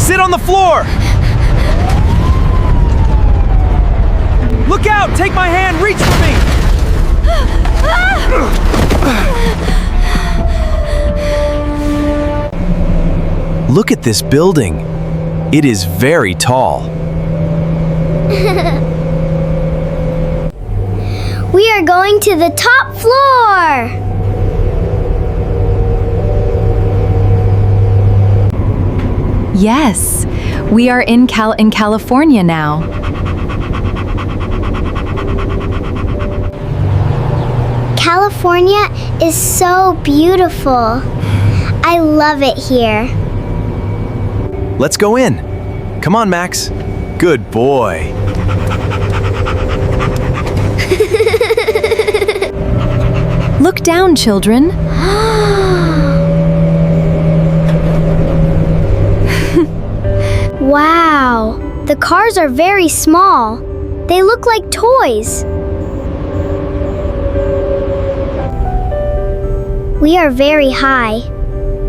Sit on the floor! Look out! Take my hand! Reach for me! Look at this building. It is very tall. We are going to the top floor! Yes, we are in California now. California is so beautiful. I love it here. Let's go in. Come on, Max. Good boy. Look down, children. Wow, the cars are very small. They look like toys. We are very high.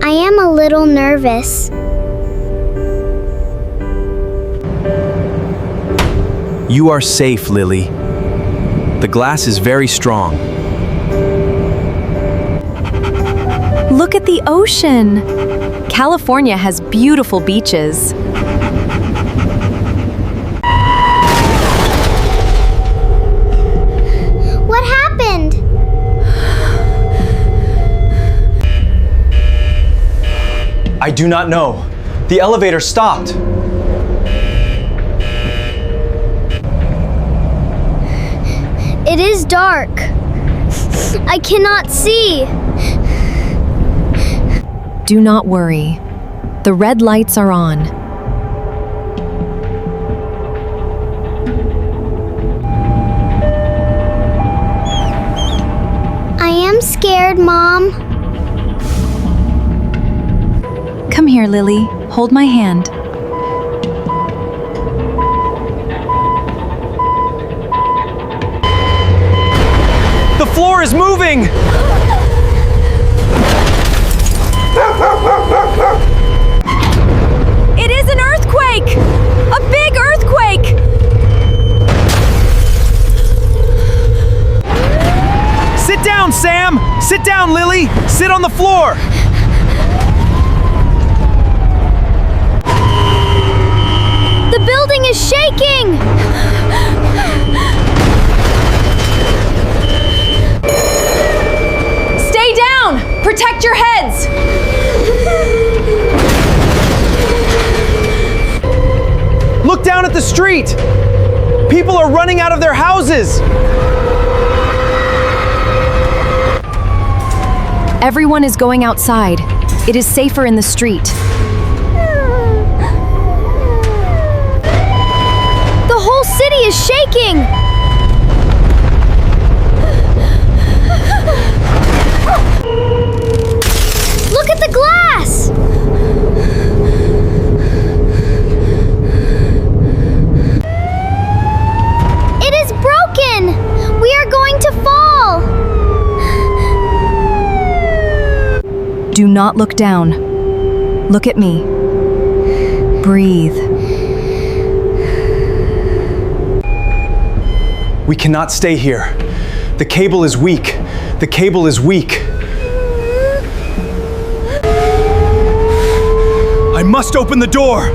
I am a little nervous. You are safe, Lily. The glass is very strong. Look at the ocean. California has beautiful beaches. What happened? I do not know. The elevator stopped. It is dark. I cannot see. Do not worry. The red lights are on. I am scared, Mom. Come here, Lily. Hold my hand. The floor is moving! It is an earthquake! A big earthquake! Sit down, Sam! Sit down, Lily! Sit on the floor! The building is shaking! Stay down! Protect your heads! Look down at the street! People are running out of their houses! Everyone is going outside. It is safer in the street. The whole city is shaking! Look at the glass! It is broken! We are going to fall! Do not look down. Look at me. Breathe. We cannot stay here. The cable is weak. The cable is weak. I must open the door!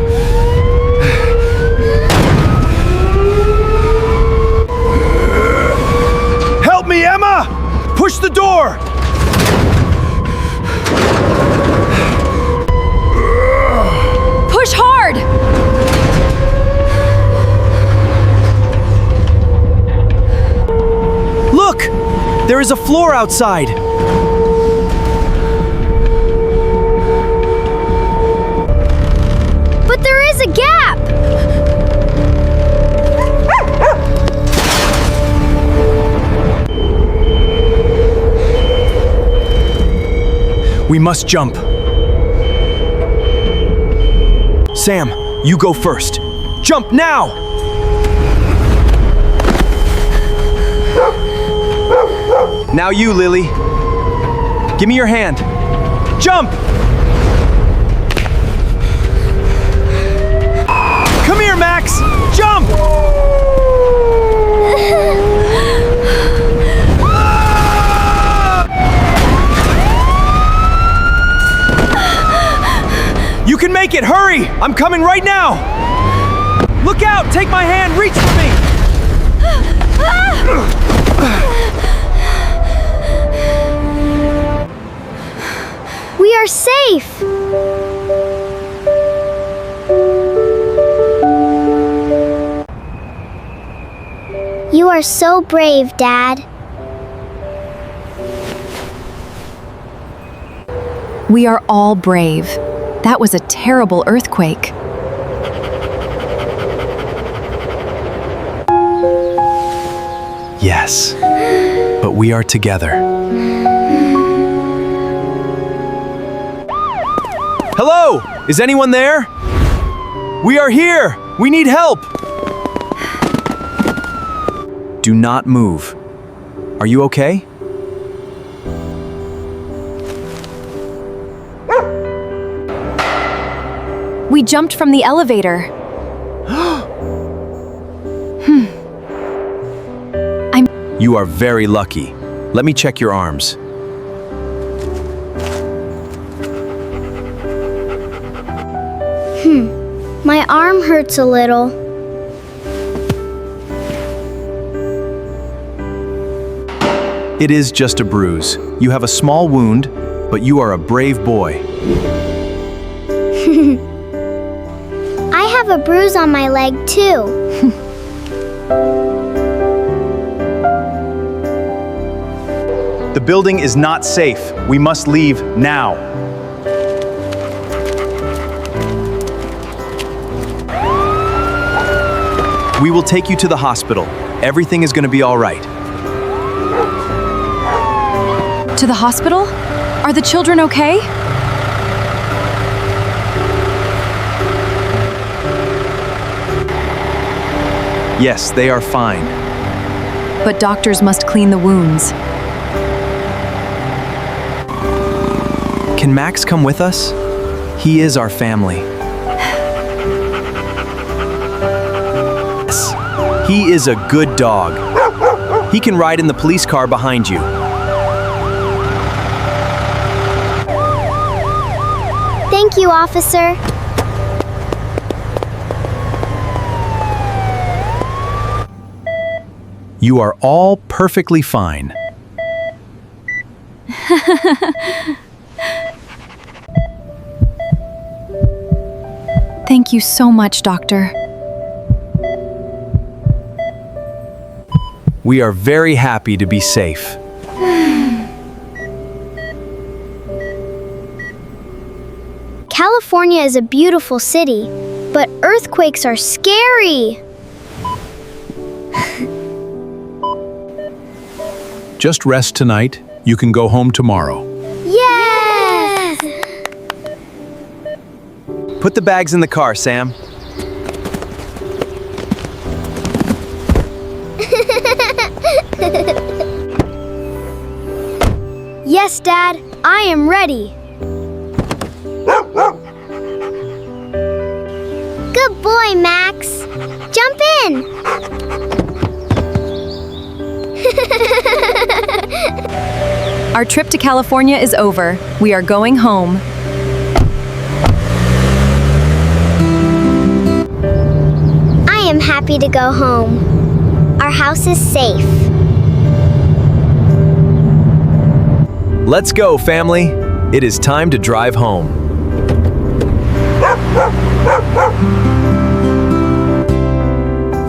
Help me, Emma! Push the door! Push hard! Look! There is a floor outside! But there is a gap! We must jump. Sam, you go first. Jump now! Now you, Lily. Give me your hand. Jump! I'm coming right now! Look out! Take my hand! Reach for me! We are safe! You are so brave, Dad. We are all brave. That was a terrible earthquake. Yes, but we are together. Hello! Is anyone there? We are here! We need help! Do not move. Are you okay? We jumped from the elevator. You are very lucky. Let me check your arms. My arm hurts a little. It is just a bruise. You have a small wound, but you are a brave boy. I have a bruise on my leg, too. The building is not safe. We must leave now. We will take you to the hospital. Everything is going to be all right. To the hospital? Are the children okay? Yes, they are fine. But doctors must clean the wounds. Can Max come with us? He is our family. Yes, he is a good dog. He can ride in the police car behind you. Thank you, officer. You are all perfectly fine. Thank you so much, Doctor. We are very happy to be safe. California is a beautiful city, but earthquakes are scary. Just rest tonight. You can go home tomorrow. Yes! Put the bags in the car, Sam. Yes, Dad, I am ready. Good boy, Max. Jump in. Our trip to California is over. We are going home. I am happy to go home. Our house is safe. Let's go, family. It is time to drive home.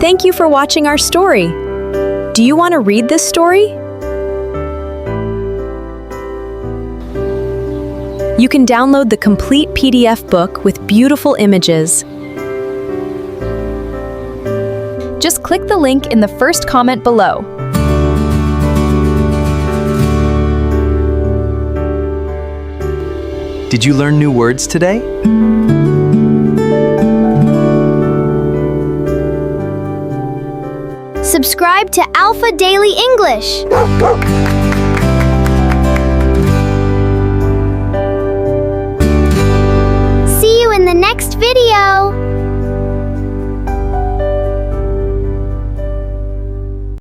Thank you for watching our story. Do you want to read this story? You can download the complete PDF book with beautiful images. Just click the link in the first comment below. Did you learn new words today? Subscribe to Alpha Daily English.